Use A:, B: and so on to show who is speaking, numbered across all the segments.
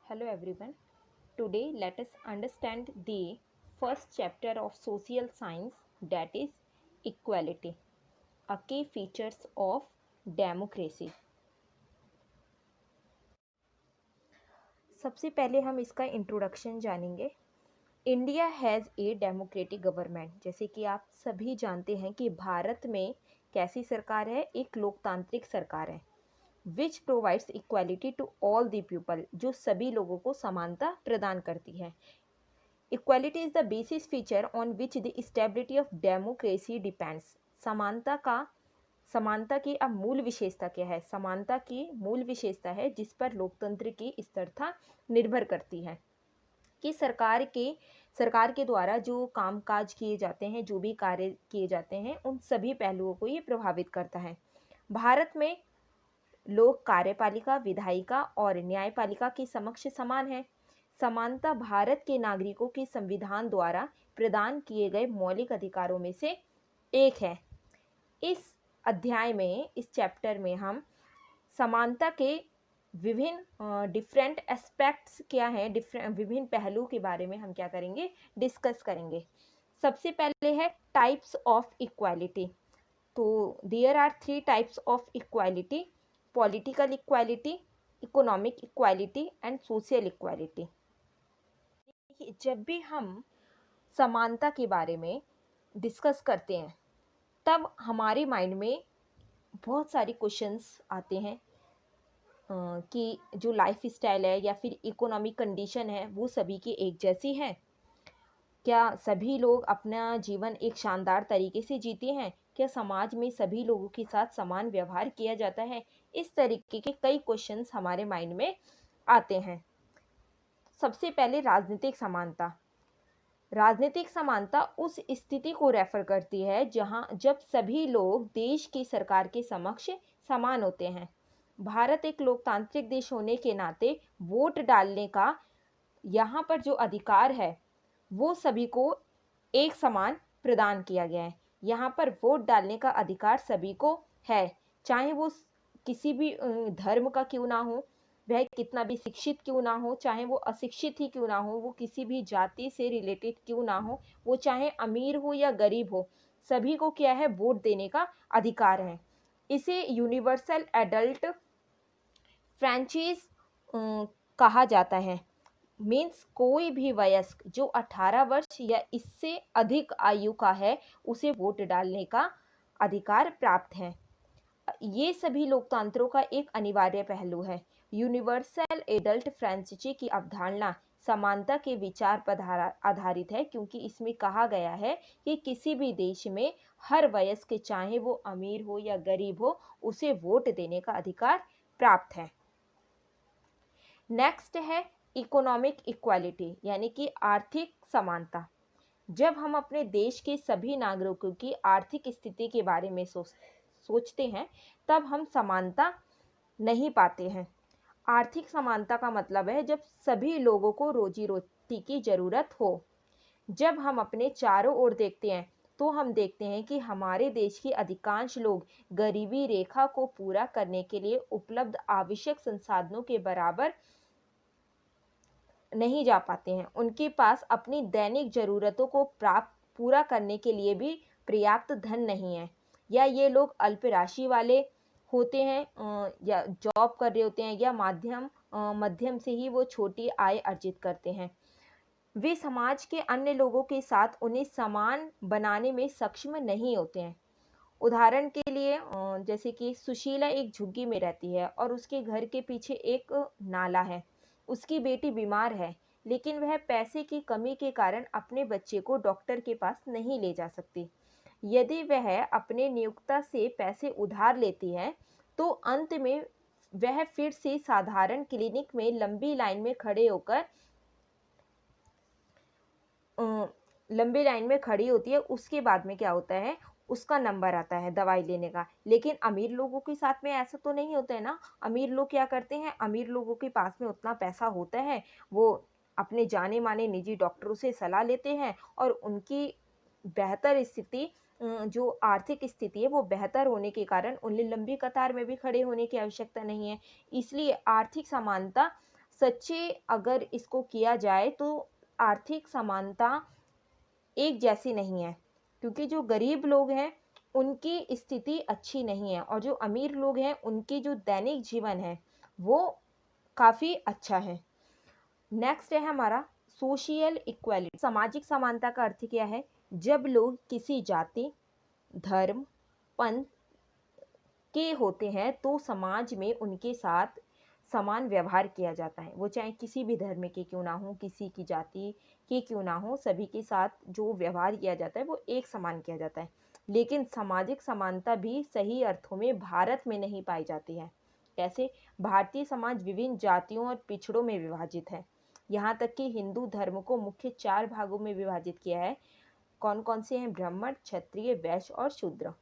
A: Hello everyone. Today let us understand the first chapter of social science, that is equality, a key features of democracy. सबसे पहले हम इसका introduction जानेंगे। India has a democratic government. जैसे कि आप सभी जानते हैं कि भारत में कैसी सरकार है, एक लोकतांत्रिक सरकार है, which provides equality to all the people, जो सभी लोगों को समानता प्रदान करती है। Equality is the basis feature on which the stability of democracy depends. समानता की अब मूल विशेषता क्या है? समानता की मूल विशेषता है जिस पर लोकतंत्र की स्थिरता निर्भर करती है कि सरकार के द्वारा जो कामकाज किए जाते हैं, जो भी कार्य किए जाते हैं, उन सभी पहलुओं को ये प्रभावित करता है। भारत में लोग कार्यपालिका, विधायिका और न्यायपालिका के समक्ष समान है। समानता भारत के नागरिकों के संविधान द्वारा प्रदान किए गए मौलिक अधिकारों में से एक है। इस अध्याय में, इस चैप्टर में हम समानता के विभिन्न डिफरेंट एस्पेक्ट्स क्या हैं, विभिन्न पहलू के बारे में हम क्या करेंगे, डिस्कस करेंगे। सबसे पहले है टाइप्स ऑफ इक्वालिटी। तो there are 3 types of equality: political equality, economic equality and social equality. जब भी हम समानता के बारे में डिस्कस करते हैं तब हमारे माइंड में बहुत सारे क्वेश्चंस आते हैं कि जो लाइफ स्टाइल है या फिर इकोनॉमिक कंडीशन है वो सभी की एक जैसी है? क्या सभी लोग अपना जीवन एक शानदार तरीके से जीते हैं? क्या समाज में सभी लोगों के साथ समान व्यवहार किया जाता है? इस तरीके के कई क्वेश्चंस हमारे माइंड में आते हैं। सबसे पहले राजनीतिक समानता। राजनीतिक समानता उस स्थिति को रेफर करती है जब सभी लोग देश की सरकार के समक्ष समान होते हैं। भारत एक लोकतांत्रिक देश होने के नाते वोट डालने का यहाँ पर जो अधिकार है वो सभी को एक समान प्रदान किया गया है। यहाँ पर वोट डालने का अधिकार सभी को है, चाहे वो किसी भी धर्म का क्यों ना हो, वह कितना भी शिक्षित क्यों ना हो, चाहे वो अशिक्षित ही क्यों ना हो, वो किसी भी जाति से रिलेटेड क्यों ना हो, वो चाहे अमीर हो या गरीब हो, सभी को क्या है, वोट देने का अधिकार है। इसे यूनिवर्सल एडल्ट फ्रेंचाइज कहा जाता है। मीन्स कोई भी वयस्क जो 18 वर्ष या इससे अधिक आयु का है उसे वोट डालने का अधिकार प्राप्त है। ये सभी लोकतंत्रों का एक अनिवार्य पहलू है। यूनिवर्सल एडल्ट फ्रेंचाइजी की अवधारणा समानता के विचार पर आधारित है, क्योंकि इसमें कहा गया है कि किसी भी देश में हर वयस्क, चाहे वो अमीर हो या गरीब हो, उसे वोट देने का अधिकार प्राप्त है। नेक्स्ट है इकोनॉमिक इक्वालिटी, यानी कि आर्थिक समानता। जब हम अपने देश के सभी नागरिकों की आर्थिक स्थिति के बारे में सोचते हैं तब हम समानता नहीं पाते हैं। आर्थिक समानता का मतलब है जब सभी लोगों को रोजी रोटी की जरूरत हो। जब हम अपने चारों ओर देखते हैं तो हम देखते हैं कि हमारे देश के अधिकांश लोग गरीबी रेखा को पूरा करने के लिए उपलब्ध आवश्यक संसाधनों के बराबर नहीं जा पाते हैं। उनके पास अपनी दैनिक ज़रूरतों को पूरा करने के लिए भी पर्याप्त धन नहीं है, या ये लोग अल्प राशि वाले होते हैं, या जॉब कर रहे होते हैं, या मध्यम से ही वो छोटी आय अर्जित करते हैं। वे समाज के अन्य लोगों के साथ उन्हें समान बनाने में सक्षम नहीं होते हैं। उदाहरण के लिए जैसे कि सुशीला एक झुग्गी में रहती है और उसके घर के पीछे एक नाला है। उसकी बेटी बीमार है, लेकिन वह पैसे की कमी के कारण अपने बच्चे को डॉक्टर के पास नहीं ले जा सकती। यदि वह अपने नियोक्ता से पैसे उधार लेती है तो अंत में वह फिर से साधारण क्लिनिक में लंबी लाइन में खड़ी होती है। उसके बाद में क्या होता है, उसका नंबर आता है दवाई लेने का। लेकिन अमीर लोगों के साथ में ऐसा तो नहीं होता है ना। अमीर लोग क्या करते हैं, अमीर लोगों के पास में उतना पैसा होता है, वो अपने जाने माने निजी डॉक्टरों से सलाह लेते हैं और उनकी बेहतर स्थिति, जो आर्थिक स्थिति है वो बेहतर होने के कारण उन्हें लंबी कतार में भी खड़े होने की आवश्यकता नहीं है। इसलिए आर्थिक समानता सच्चे अगर इसको किया जाए तो आर्थिक समानता एक जैसी नहीं है, क्योंकि जो गरीब लोग हैं उनकी स्थिति अच्छी नहीं है और जो अमीर लोग हैं उनकी जो दैनिक जीवन है वो काफ़ी अच्छा है। नेक्स्ट है हमारा सोशियल इक्वालिटी। सामाजिक समानता का अर्थ क्या है? जब लोग किसी जाति, धर्म, पंथ के होते हैं तो समाज में उनके साथ समान व्यवहार किया जाता है। वो चाहे किसी भी धर्म के क्यों ना हो, किसी की जाति के क्यों ना हो, सभी के साथ जो व्यवहार किया जाता है वो एक समान किया जाता है। लेकिन सामाजिक समानता भी सही अर्थों में भारत में नहीं पाई जाती है। कैसे? भारतीय समाज विभिन्न जातियों और पिछड़ों में विभाजित है। यहाँ तक कि हिंदू धर्म को मुख्य 4 भागों में विभाजित किया है। कौन कौन से हैं? ब्राह्मण, क्षत्रिय, वैश्य और शूद्र।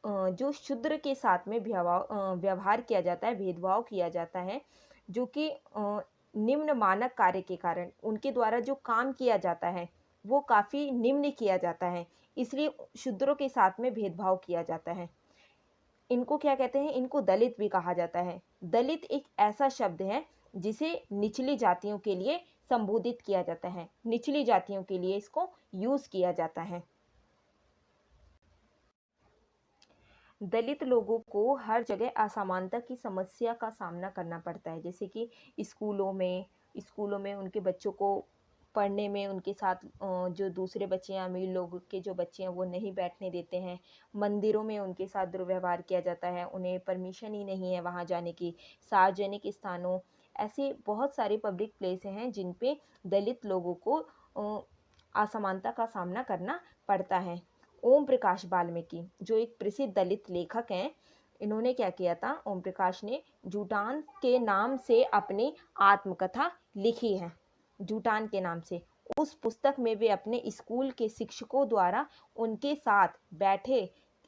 A: जो शूद्र के साथ में व्यवहार किया जाता है, भेदभाव किया जाता है, जो कि निम्न मानक कार्य के कारण उनके द्वारा जो काम किया जाता है वो काफ़ी निम्न किया जाता है, इसलिए शूद्रों के साथ में भेदभाव किया जाता है। इनको क्या कहते हैं? इनको दलित भी कहा जाता है। दलित एक ऐसा शब्द है जिसे निचली जातियों के लिए संबोधित किया जाता है, निचली जातियों के लिए इसको यूज़ किया जाता है। दलित लोगों को हर जगह असमानता की समस्या का सामना करना पड़ता है, जैसे कि स्कूलों में उनके बच्चों को पढ़ने में उनके साथ जो दूसरे बच्चे हैं, अमीर लोगों के जो बच्चे हैं वो नहीं बैठने देते हैं। मंदिरों में उनके साथ दुर्व्यवहार किया जाता है, उन्हें परमिशन ही नहीं है वहाँ जाने की। सार्वजनिक स्थानों, ऐसे बहुत सारे पब्लिक प्लेस हैं जिन पे दलित लोगों को असमानता का सामना करना पड़ता है। ओम प्रकाश वाल्मीकि जो एक प्रसिद्ध दलित लेखक हैं, इन्होंने क्या किया था? ओम प्रकाश ने जूटान के नाम से अपनी आत्मकथा लिखी है। जूटान के नाम से उस पुस्तक में वे अपने स्कूल के शिक्षकों द्वारा उनके साथ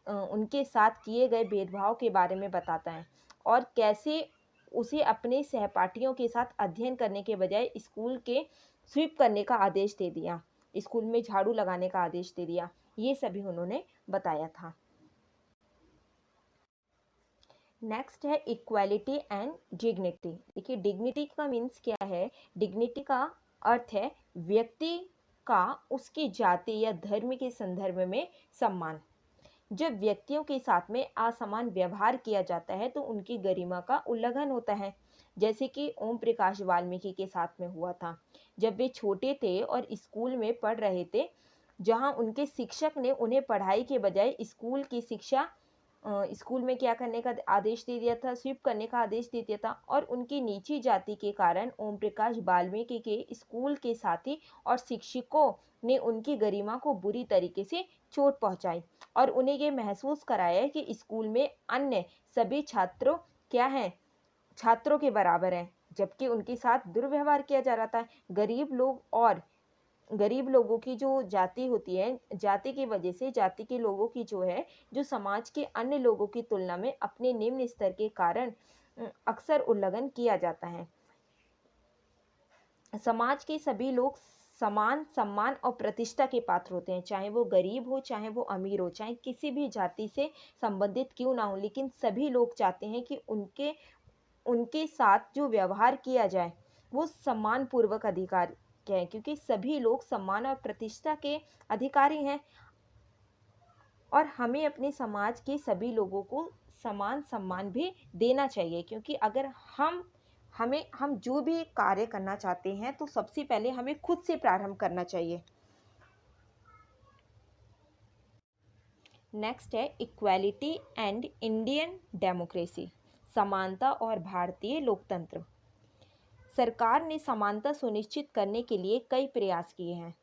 A: उनके साथ किए गए भेदभाव के बारे में बताता है और कैसे उसे अपने सहपाठियों के साथ अध्ययन करने के बजाय स्कूल के स्वीप करने का आदेश दे दिया, स्कूल में झाड़ू लगाने का आदेश दे दिया। ये सभी उन्होंने बताया था। नेक्स्ट है इक्वालिटी एंड डिग्निटी। देखिए डिग्निटी का मीन्स क्या है? डिग्निटी का अर्थ है व्यक्ति का उसकी जाति या धर्म के संदर्भ में सम्मान। जब व्यक्तियों के साथ में असमान व्यवहार किया जाता है तो उनकी गरिमा का उल्लंघन होता है, जैसे कि ओम प्रकाश वाल्मीकि के साथ में हुआ था। जब वे छोटे थे और स्कूल में पढ़ रहे थे, जहां उनके शिक्षक ने उन्हें पढ़ाई के बजाय स्कूल में क्या करने का आदेश दे दिया था? स्वीप करने का आदेश दे दिया था। और उनकी नीची जाति के कारण ओम प्रकाश वाल्मीकि के स्कूल के साथी और शिक्षकों ने उनकी गरिमा को बुरी तरीके से चोट पहुंचाई और उन्हें ये महसूस कराया कि स्कूल में अन्य सभी छात्रों क्या हैं? छात्रों के बराबर हैं, जबकि उनके साथ दुर्व्यवहार किया जा रहा था। गरीब लोगों की जो जाति होती है, जाति की वजह से जाति के लोगों की जो समाज के अन्य लोगों की तुलना में अपने निम्न स्तर के कारण अक्सर उल्लंघन किया जाता है। समाज के सभी लोग समान सम्मान और प्रतिष्ठा के पात्र होते हैं, चाहे वो गरीब हो, चाहे वो अमीर हो, चाहे किसी भी जाति से संबंधित क्यों ना हो, लेकिन सभी लोग चाहते हैं कि उनके साथ जो व्यवहार किया जाए वो सम्मान पूर्वक अधिकार के हैं, क्योंकि सभी लोग सम्मान और प्रतिष्ठा के अधिकारी हैं और हमें अपने समाज के सभी लोगों को समान सम्मान भी देना चाहिए। क्योंकि अगर हम जो भी कार्य करना चाहते हैं तो सबसे पहले हमें खुद से प्रारंभ करना चाहिए। नेक्स्ट है इक्वालिटी एंड इंडियन डेमोक्रेसी, समानता और भारतीय लोकतंत्र। सरकार ने समानता सुनिश्चित करने के लिए कई प्रयास किए हैं।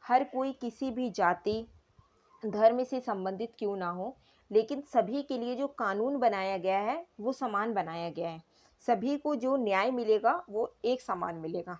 A: हर कोई किसी भी जाति धर्म से संबंधित क्यों ना हो, लेकिन सभी के लिए जो कानून बनाया गया है वो समान बनाया गया है। सभी को जो न्याय मिलेगा वो एक समान मिलेगा।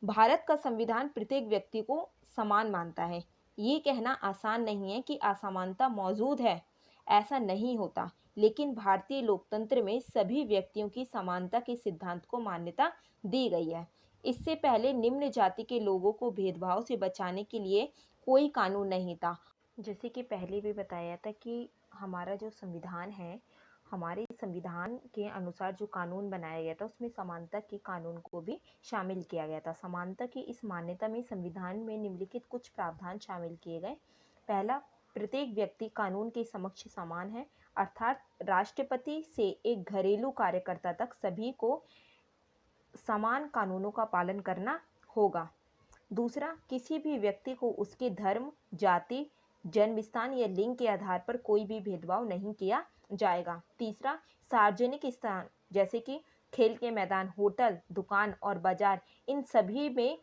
A: भारत का संविधान प्रत्येक व्यक्ति को समान मानता है। ये कहना आसान नहीं है कि असमानता मौजूद है, ऐसा नहीं होता, लेकिन भारतीय लोकतंत्र में सभी व्यक्तियों की समानता के सिद्धांत को मान्यता दी गई है। इससे पहले निम्न जाति के लोगों को भेदभाव से बचाने के लिए कोई कानून नहीं था। जैसे कि पहले भी बताया था कि हमारा जो संविधान है, हमारे संविधान के अनुसार जो कानून बनाया गया था उसमें समानता के कानून को भी शामिल किया गया था। समानता की इस मान्यता में संविधान में निम्नलिखित कुछ प्रावधान शामिल किए गए। पहला, प्रत्येक व्यक्ति कानून के समक्ष समान है, अर्थात राष्ट्रपति से एक घरेलू कार्यकर्ता तक सभी को समान कानूनों का पालन करना होगा। दूसरा, किसी भी व्यक्ति को उसके धर्म, जाति, जन्मस्थान या लिंग के आधार पर कोई भी भेदभाव नहीं किया जाएगा। तीसरा, सार्वजनिक स्थान जैसे कि खेल के मैदान, होटल, दुकान और बाजार, इन सभी में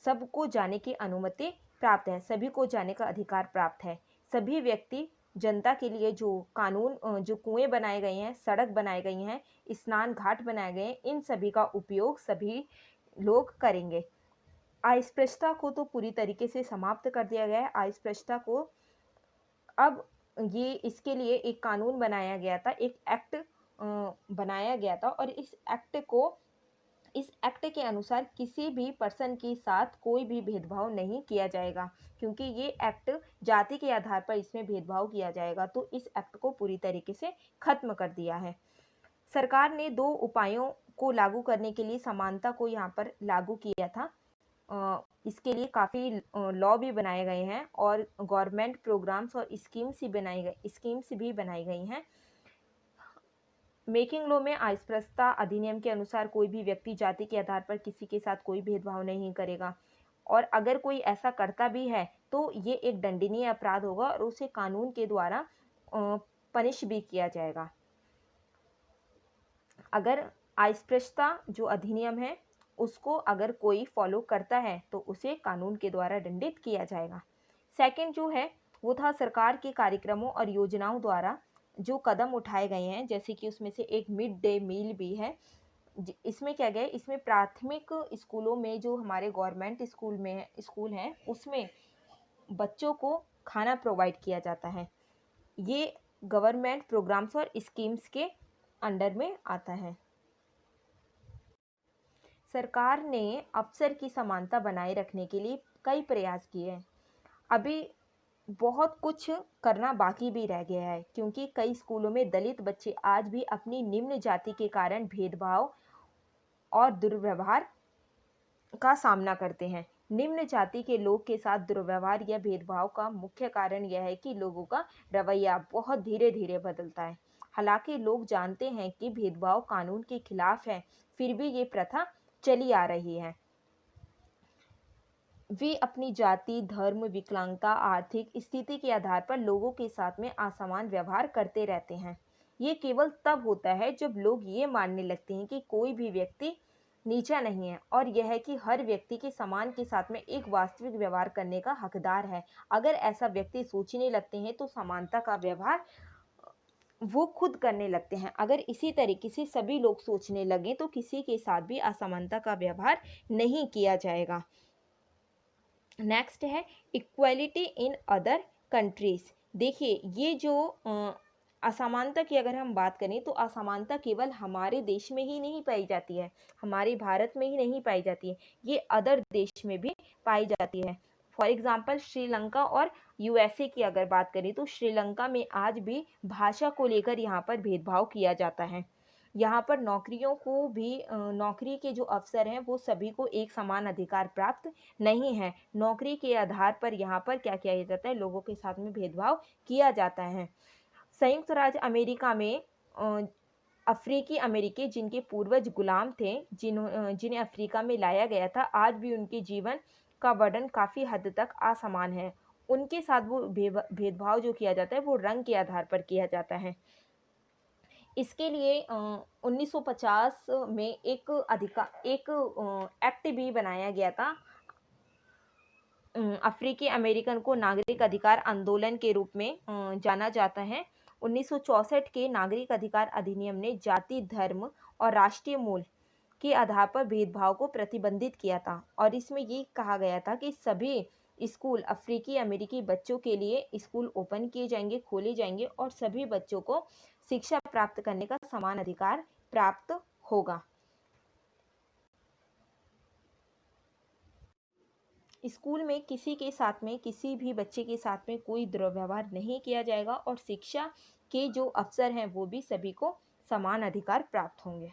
A: सबको जाने की अनुमति प्राप्त है, सभी को जाने का अधिकार प्राप्त है। सभी व्यक्ति जनता के लिए जो कानून जो कुएं बनाए गए हैं, सड़क बनाए गई हैं, स्नान घाट बनाए गए हैं, इन सभी का उपयोग सभी लोग करेंगे। अस्पृश्यता को तो पूरी तरीके से समाप्त कर दिया गया है। अस्पृश्यता को अब ये इसके लिए एक कानून बनाया गया था, एक एक्ट बनाया गया था और इस एक्ट के अनुसार किसी भी पर्सन के साथ कोई भी भेदभाव नहीं किया जाएगा, क्योंकि ये एक्ट जाति के आधार पर इसमें भेदभाव किया जाएगा, तो इस एक्ट को पूरी तरीके से खत्म कर दिया है। सरकार ने 2 उपायों को लागू करने के लिए समानता को यहाँ पर लागू किया था। इसके लिए काफ़ी लॉ भी बनाए गए हैं और गवर्नमेंट प्रोग्राम्स और स्कीम्स भी बनाई गई हैं। मेकिंग लॉ में अस्पृश्यता अधिनियम के अनुसार कोई भी व्यक्ति जाति के आधार पर किसी के साथ कोई भेदभाव नहीं करेगा, और अगर कोई ऐसा करता भी है तो ये एक दंडनीय अपराध होगा और उसे कानून के द्वारा पनिश भी किया जाएगा। अगर अस्पृश्यता जो अधिनियम है उसको अगर कोई फॉलो करता है तो उसे कानून के द्वारा दंडित किया जाएगा। सेकंड जो है वो था सरकार के कार्यक्रमों और योजनाओं द्वारा जो कदम उठाए गए हैं, जैसे कि उसमें से एक मिड डे मील भी है। इसमें क्या गया, इसमें प्राथमिक स्कूलों में जो हमारे गवर्नमेंट स्कूल हैं उसमें बच्चों को खाना प्रोवाइड किया जाता है। ये गवर्नमेंट प्रोग्राम्स और स्कीम्स के अंडर में आता है। सरकार ने अवसर की समानता बनाए रखने के लिए कई प्रयास किए हैं। अभी बहुत कुछ करना बाकी भी रह गया है, क्योंकि कई स्कूलों में दलित बच्चे आज भी अपनी निम्न जाति के कारण भेदभाव और दुर्व्यवहार का सामना करते हैं। निम्न जाति के लोग के साथ दुर्व्यवहार या भेदभाव का मुख्य कारण यह है कि लोगों का रवैया बहुत धीरे धीरे बदलता है। हालांकि लोग जानते हैं कि भेदभाव कानून के खिलाफ है, फिर भी ये प्रथा चली आ रही है। वे अपनी जाति, धर्म, विकलांगता, आर्थिक स्थिति के आधार पर लोगों के साथ में असमान व्यवहार करते रहते हैं। ये केवल तब होता है जब लोग ये मानने लगते हैं कि कोई भी व्यक्ति नीचा नहीं है और यह है कि हर व्यक्ति के समान के साथ में एक वास्तविक व्यवहार करने का हकदार है। अगर ऐसा व्यक्ति सोचने लगते हैं तो समानता का व्यवहार वो खुद करने लगते हैं। अगर इसी तरीके से सभी लोग सोचने लगे तो किसी के साथ भी असमानता का व्यवहार नहीं किया जाएगा। नेक्स्ट है इक्वालिटी इन अदर कंट्रीज। देखिए, ये जो असमानता की अगर हम बात करें तो असमानता केवल हमारे देश में ही नहीं पाई जाती है, हमारे भारत में ही नहीं पाई जाती है, ये अदर देश में भी पाई जाती है। फॉर एग्जाम्पल श्रीलंका और यूएसए की अगर बात करें तो श्रीलंका में आज भी भाषा को लेकर यहाँ पर भेदभाव किया जाता है। यहाँ पर नौकरियों को भी नौकरी के जो अवसर हैं वो सभी को एक समान अधिकार प्राप्त नहीं है। नौकरी के आधार पर यहाँ पर क्या किया जाता है, लोगों के साथ में भेदभाव किया जाता है। संयुक्त राज्य अमेरिका में अफ्रीकी अमेरिकी जिनके पूर्वज गुलाम थे, जिन्हें अफ्रीका में लाया गया था, आज भी उनके जीवन का वर्णन काफ़ी हद तक असमान है। उनके साथ वो भेदभाव जो किया जाता है वो रंग के आधार पर किया जाता है। इसके लिए 1950 में एक एक्ट भी बनाया गया था। अफ्रीकी अमेरिकन को नागरिक अधिकार आंदोलन के रूप में जाना जाता है। 1964 के नागरिक अधिकार अधिनियम ने जाति, धर्म और राष्ट्रीय मूल के आधार पर भेदभाव को प्रतिबंधित किया था और इसमें ये कहा गया था कि सभी स्कूल अफ्रीकी अमेरिकी बच्चों के लिए स्कूल ओपन किए जाएंगे, खोले जाएंगे और सभी बच्चों को शिक्षा प्राप्त करने का समान अधिकार प्राप्त होगा। स्कूल में किसी के साथ में, किसी भी बच्चे के साथ में कोई दुर्व्यवहार नहीं किया जाएगा और शिक्षा के जो अवसर हैं वो भी सभी को समान अधिकार प्राप्त होंगे।